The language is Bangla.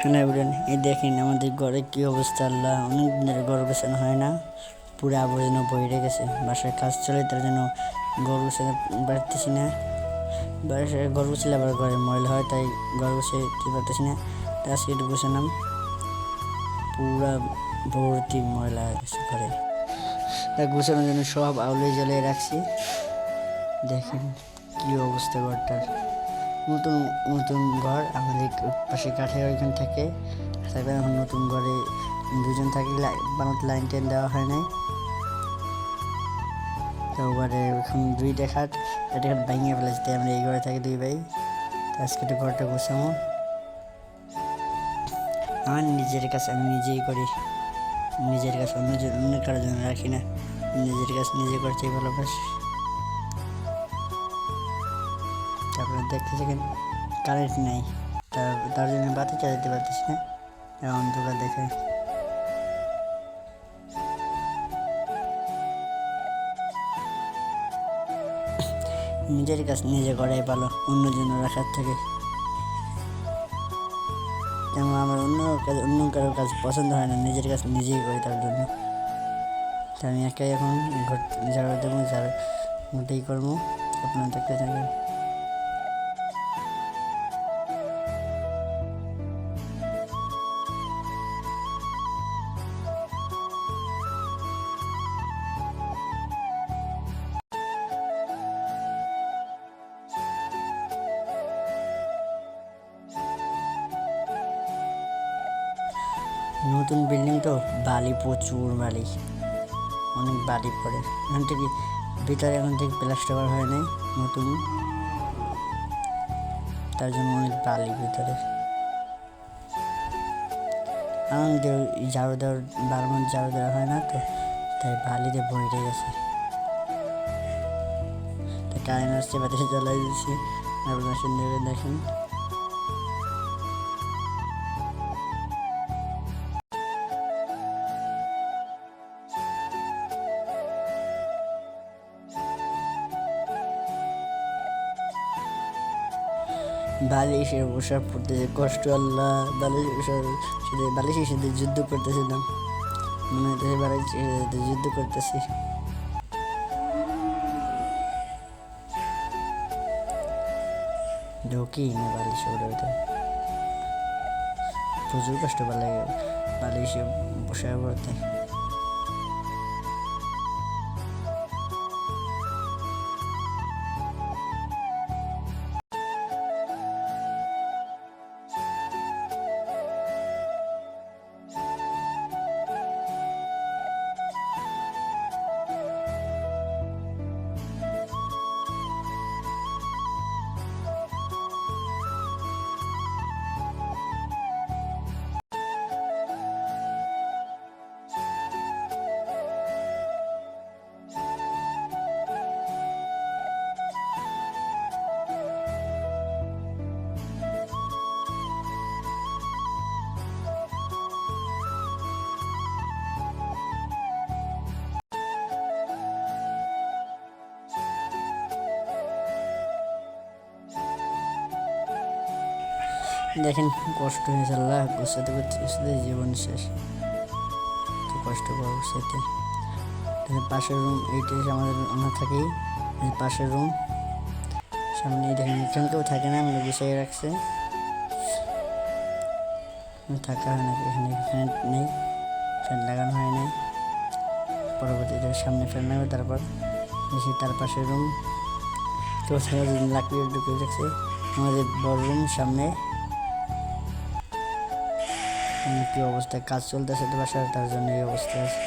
হ্যাঁ বলেন, এই দেখেন আমাদের ঘরে কি অবস্থা। আল্লাহ, অনেক দিনের ঘর গোছানো হয় না, পুরো আবর্জনা বইরে গেছে। বাসায় কাজ চলে, তার জন্য ঘর গোছাতে পারতেছি না। বাসায় ঘর গোছালে আবার ঘরে ময়লা হয়, তাই ঘর গোছাতে পারতেছি না। তাই আজকে একটু গোছালাম, পুরা ভর্তি ময়লা গেছে ঘরে। তা গোছানোর জন্য সব আউলে জ্বালিয়ে রাখছি। দেখেন কি অবস্থা ঘরটার। নতুন নতুন ঘর, আমাদের পাশে কাঠের ওইখান থেকে তারপরে এখন নতুন ঘরে দুজন থাকি, বানাতে লাইন টেন দেওয়া হয় নাই। তো ঘরে এখন দুইটা খাট, একটা খাট ভেঙে ফেলেছে, তাই আমরা এই ঘরে থাকি দুই ভাই। আজকে তো ঘরটা গোছাবো। আমার নিজের কাছে আমি নিজেই করি, নিজের কাছে অন্য কারোর জন্য রাখি না, নিজের কাছে নিজে করতে ভালোবাসি। তারপরে দেখতে থাকেন, কারেন্ট নাই, তার জন্য বাতি চালাতে পারতেছি না, অন্ধকার দেখে। নিজের কাজ নিজে করাই ভালো অন্য জন্য রাখার থেকে। যেমন আমার অন্য কারোর কাজ পছন্দ হয় না, নিজের কাজ নিজেই করি তার জন্য। তাই আমি একাই এখন ঘর ঝাড়ু দেবো, মোটেই করবো। আপনারা দেখতে থাকেন। নতুন বিল্ডিং তো, বালি, প্রচুর বালি, অনেক বালি পড়ে। এখান থেকে ভিতরে এখন থেকে প্লাস্টার করা হয় নাই নতুন, তার জন্য অনেক বালি ভিতরে। আমাদের ঝাড়ু দেওয়ার বারবার ঝাড়ু দেওয়া হয় না, তো তাই বালিতে ভরে গেছে। তাই কারেন্ট আসছে, বাতাসে জ্বালাই দিচ্ছি। আপনারা সুন্দর দেখেন। বালিশের পোশাক পড়তেছে, কষ্ট আল্লাহ। বালিশের সাথে যুদ্ধ করতেছিলাম, মনে হচ্ছে বালিশের সাথে যুদ্ধ করতেছি। ঢুকি না বালিশ ওটা, প্রচুর কষ্ট লাগে বালিশে পোশাক পড়তে। দেখেন কষ্ট হয়েছে আল্লাহ, গোছাতে গোছাতে জীবন শেষ। তো কষ্ট করবো সেটা। পাশের রুম এইটা আমাদের আমরা থাকি, পাশের রুম সামনে। দেখেন এখানে কেউ থাকে না, আমরা গুছিয়ে রাখছে, থাকা হয় না এখানে। ফ্যান নেই, ফ্যান লাগানো হয় নাই। পরবর্তীতে সামনে ফ্যান লাগাবে, তারপর দেখি তার পাশের রুম কেউ থাকা লাকড়ি ঢুকে রাখছে। আমাদের বড় রুম সামনে। কি অবস্থা, কাজ চলতেছে তো বাসায়, তার জন্য এই অবস্থা আছে।